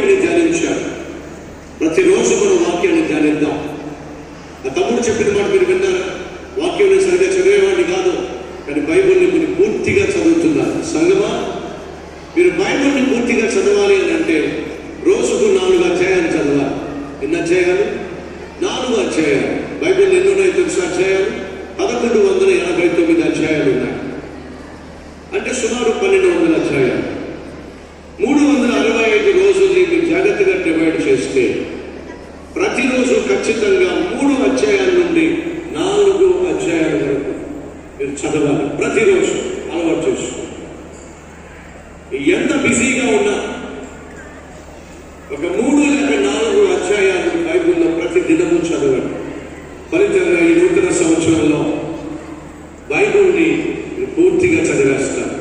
వాక్యాన్ని ధ్యానించారు. ప్రతిరోజు మనం వాక్యాన్ని ధ్యానిద్దాం. ఆ తమ్ముడు చెప్పిన మాట మీరు విన్నారా? వాక్యం సరిగా చదివేవాడిని కాదు, కానీ బైబిల్ని మీరు పూర్తిగా చదువుతున్నారు. సంగమా, మీరు బైబిల్ని పూర్తిగా చదవాలి అని అంటే రోజుకు 4 అధ్యాయాలు చదవాలి. ఎన్ని అధ్యాయాలు? 4 అధ్యాయాలు. బైబిల్ ఎన్ని ఉన్నాయి తెలుసా అధ్యాయాలు? 1189 అధ్యాయాలు ఉన్నాయి. అంటే సుమారు 1200 అధ్యాయాలు. 365 రోజుల్ని మీరు జాగ్రత్తగా డివైడ్ చేస్తే ప్రతిరోజు ఖచ్చితంగా 3 అధ్యాయాల నుండి 4 అధ్యాయాల వరకు మీరు చదవాలి. ప్రతిరోజు అలవాటు చేసుకోండి. ఎంత బిజీగా ఉన్నా ఒక 3 లేక 4 అధ్యాయాలు బైబిల్లో ప్రతి దినము చదవండి. ఫలితంగా ఈ నూతన సంవత్సరంలో బైబిల్ని పూర్తిగా చదివేస్తారు.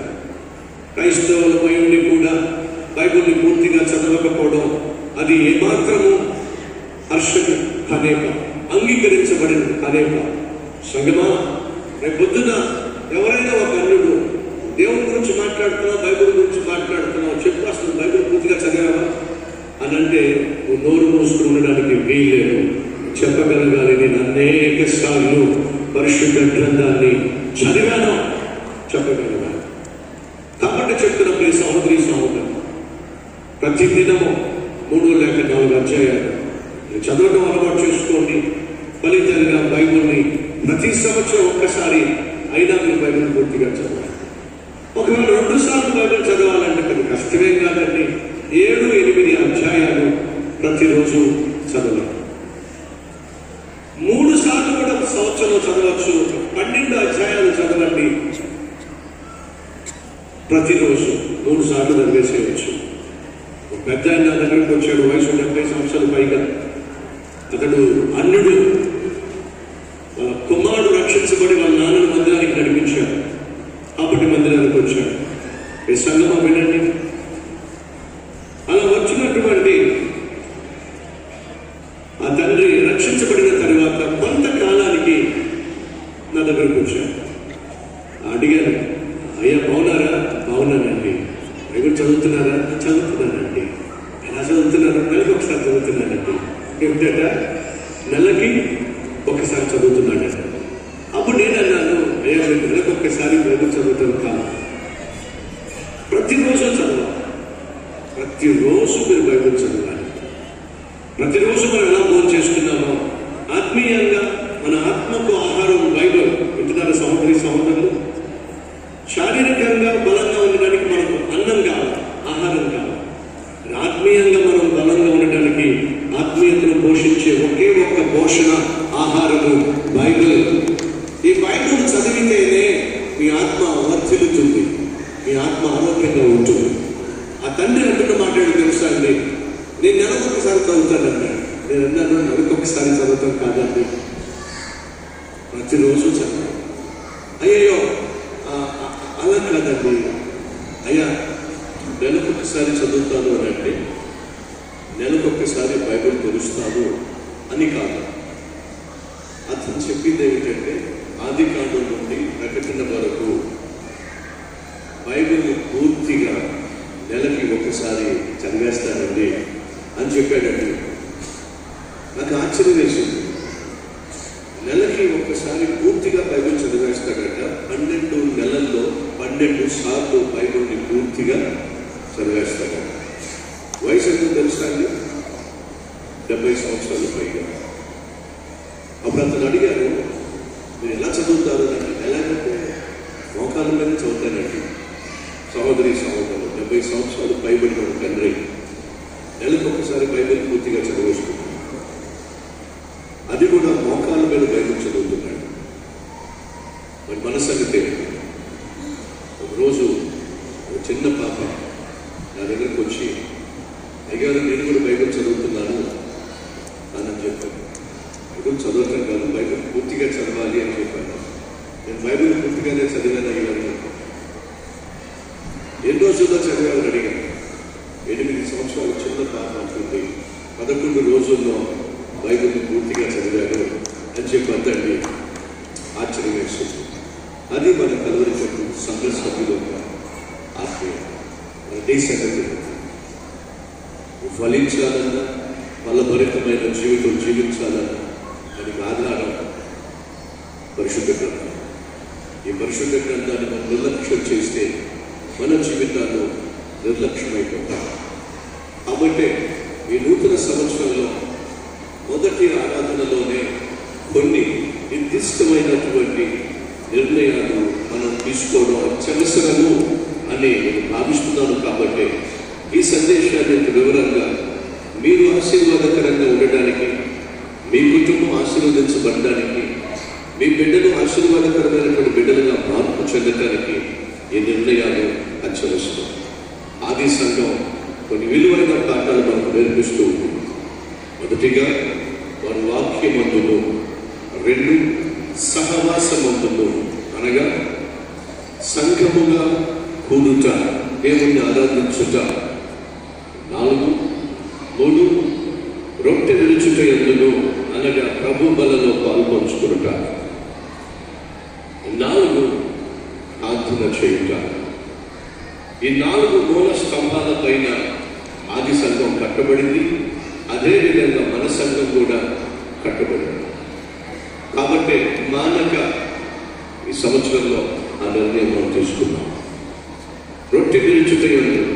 క్రైస్తవులపై ఉండి కూడా బైబిల్ని పూర్తిగా చదవకపోవడం అది ఏమాత్రము హర్షకు అనేక అంగీకరించబడిన అనేక. సంగమా, రేపు పొద్దున ఎవరైనా ఒక అన్యుడు దేవుని గురించి మాట్లాడుతున్నావు, బైబిల్ గురించి మాట్లాడుతున్నావు, చెప్పు అసలు బైబిల్ పూర్తిగా చదివావా అని అంటే నువ్వు నోరు మూసుకుని ఉండడానికి వీల్లేదు. చెప్పగలగాలి, నేను అనేక సార్లు పరిశుద్ధ గ్రంథాన్ని చదివాను చెప్పగలగాలి. కాబట్టి చెప్తున్న ప్రియ సహోదరి సహోదరు, ప్రతి దినము 3 లేక 4 అధ్యాయాలు చదవడం అలవాటు చేసుకోండి. ఫలితంగా బైబిల్ని ప్రతి సంవత్సరం ఒక్కసారి అయినా మీరు బైబిల్ పూర్తిగా చదవాలి. ఒకవేళ 2 సార్లు బైబిల్ చదవాలంటే అది కష్టమేం కాదండి. 7-8 అధ్యాయాలు ప్రతిరోజు చదవాలి. 3 సార్లు కూడా సంవత్సరంలో చదవచ్చు. 12 అధ్యాయాలు చదవండి. ప్రతిరోజు 3 సార్లు చదివేసేయచ్చు. ఒక పెద్ద ఆయన నా దగ్గరకు వచ్చాడు, వయసు 70 సంవత్సరాల పైగా. అతడు అన్యుడు. వాళ్ళ కుమారుడు రక్షించబడి వాళ్ళ నాన్నను మందిరానికి నడిపించాడు. కాబట్టి మందిరానికి వచ్చాడు. ఈ సంగమా వినండి, అలా వచ్చినటువంటి ఆ తండ్రి రక్షించబడిన తర్వాత కొంతకాలానికి నా దగ్గరకు వచ్చాడు. అడిగాను, అయ్యా బాగున్నారా? బాగున్నానండి. బైబిల్ చదువుతున్నారా? చదువుతున్నానండి. ఎలా చదువుతున్నారు? నెలకు ఒకసారి చదువుతున్నానండి. ఏమిటట? నెలకి ఒకసారి చదువుతున్నాడట. అప్పుడు నేను అన్నాను, అయ్యా నెలకు ఒక్కసారి బైబిల్ చదువుతాను కాదు, ప్రతిరోజు చదవాలి. ప్రతిరోజు మీరు బైబిల్ చదవాలి. ప్రతిరోజు మనం ఎలా భోజనం చేస్తున్నామో ఆత్మీయంగా మన ఆత్మకు ఆహారం బైబిల్. వింటున్నారా సహోదరి సహోదరులు? శారీరకంగా బలంగా ఉండడానికి మనకు అన్నం కావాలి, ఆహారం కావాలి. ఆత్మీయంగా మనం బలంగా ఉండడానికి ఆత్మీయతను పోషించే ఒకే ఒక్క పోషణ ఆహారము బైబిల్. ఈ బైబిల్ చదివితేనే మీ ఆత్మ వర్ధిల్లుతుంది, మీ ఆత్మ ఆరోగ్యంగా ఉంటుంది. ఆ తండ్రి అంటున్న మాట్లాడి తెలుసా అండి, నేను నెలకు ఒకసారి చదువుతానండి. నేను అన్నాను, నెలకు ఒకసారి చదువుతాను కాదండి, ప్రతిరోజు చదవాలి. అయ్యో అలా కాదండి, అయ్యా నెలకు ఒకసారి చదువుతాను అని అంటే నెలకు ఒక్కసారి బైబిల్ తెలుస్తాను అని కాదు. అతను చెప్పింది ఏమిటంటే ఆదికాండం నుండి ప్రకటన వరకు బైబిల్ని పూర్తిగా నెలకి ఒకసారి చదివేస్తానండి అని చెప్పాడండి. నాకు ఆశ్చర్యం వేసింది. నెలకి ఒక్కసారి పూర్తిగా బైబిల్ చదివేస్తాడట. 12 నెలల్లో 12 సార్లు బైబిల్ని పూర్తిగా చదివేస్తాడట. వయసు ఎంత తెలుసా అండి? 70 సంవత్సరాలు పైగా. అప్పుడు అతను అడిగారు, మీరు ఎలా చదువుతారు అని. ఎలాగంటే మోకాల మీద చదువుతానండి. సహోదరి సహోదరులు, 70 సంవత్సరాలు పైబడిన ఒక తండ్రి నెలకు ఒకసారి బైబిల్ పూర్తిగా చదివేసుకుంటాడు. అది కూడా మోకాల మీద బైబిల్ చదువుతున్నాడు. మరి మన సంగతే. ఒకరోజు ఒక చిన్న పాప నా దగ్గరకు వచ్చి, అయ్యారు నేను కూడా బైబిల్ చదువుతున్నాను అని చెప్పాను. బైబిల్ చదవటం కాదు, బైబిల్ పూర్తిగా చదవాలి అని చెప్పాను. నేను బైబిల్ పూర్తిగానే చదివాను అయ్యాను. ఎన్ని రోజుల్లో చదివాలని అడిగాను. 8 సంవత్సరాలు చిన్న పాప అంటుంది, 11 రోజుల్లో బైబిల్ని పూర్తిగా చదివాను అని చెప్పి అంతండి. ఆశ్చర్యం వేస్తుంది. అది మన కలవరి చెట్టు సంఘ సభ్యులు ఆత్మీయ మన దేశ ఫలించాలన్నా, ఫలభరితమైన జీవితం జీవించాలన్నా దానికి ఆధారం పరిశుద్ధ గ్రంథం. ఈ పరిశుద్ధ గ్రంథాన్ని మనం నిర్లక్ష్యం చేస్తే మన జీవితాల్లో నిర్లక్ష్యమైపోతాం. కాబట్టి ఈ నూతన సంవత్సరంలో మొదటి ఆరాధనలోనే కొన్ని నిర్దిష్టమైనటువంటి నిర్ణయాలు మనం తీసుకోవడం అత్యవసరము అని నేను భావిస్తున్నాను. కాబట్టి ఈ సందేశాన్ని వివరంగా మీరు ఆశీర్వాదకరంగా ఉండడానికి, మీ కుటుంబం ఆశీర్వదించబడడానికి, మీ బిడ్డలు ఆశీర్వాదకరమైనటువంటి బిడ్డలుగా మార్పు చెందడానికి ఈ నిర్ణయాలు అత్యవసరం. ఆది సంఘం కొన్ని విలువైన పాఠాలు మనకు నేర్పిస్తూ ఉంటుంది. మొదటిగా వారి వాక్యమందును, 2 సహవాసమందును, అనగా సంఘముగా కూడుట, దేవుణ్ణి ఆరాధించుట, 4 రొట్టె విరుచుట ఎందును, అనగా ప్రభు బలలో పాల్పంచుకునుట, 4 ప్రార్థన చేయుట. ఈ 4 మూల స్తంభాల పైన ఆది సంఘం కట్టబడింది. అదేవిధంగా మన సంఘం కూడా కట్టబడింది. కాబట్టి మానక ఈ సంవత్సరంలో ఆ నిర్ణయం మనం తీసుకున్నాం. రొట్టె విరుచుట ఎందును,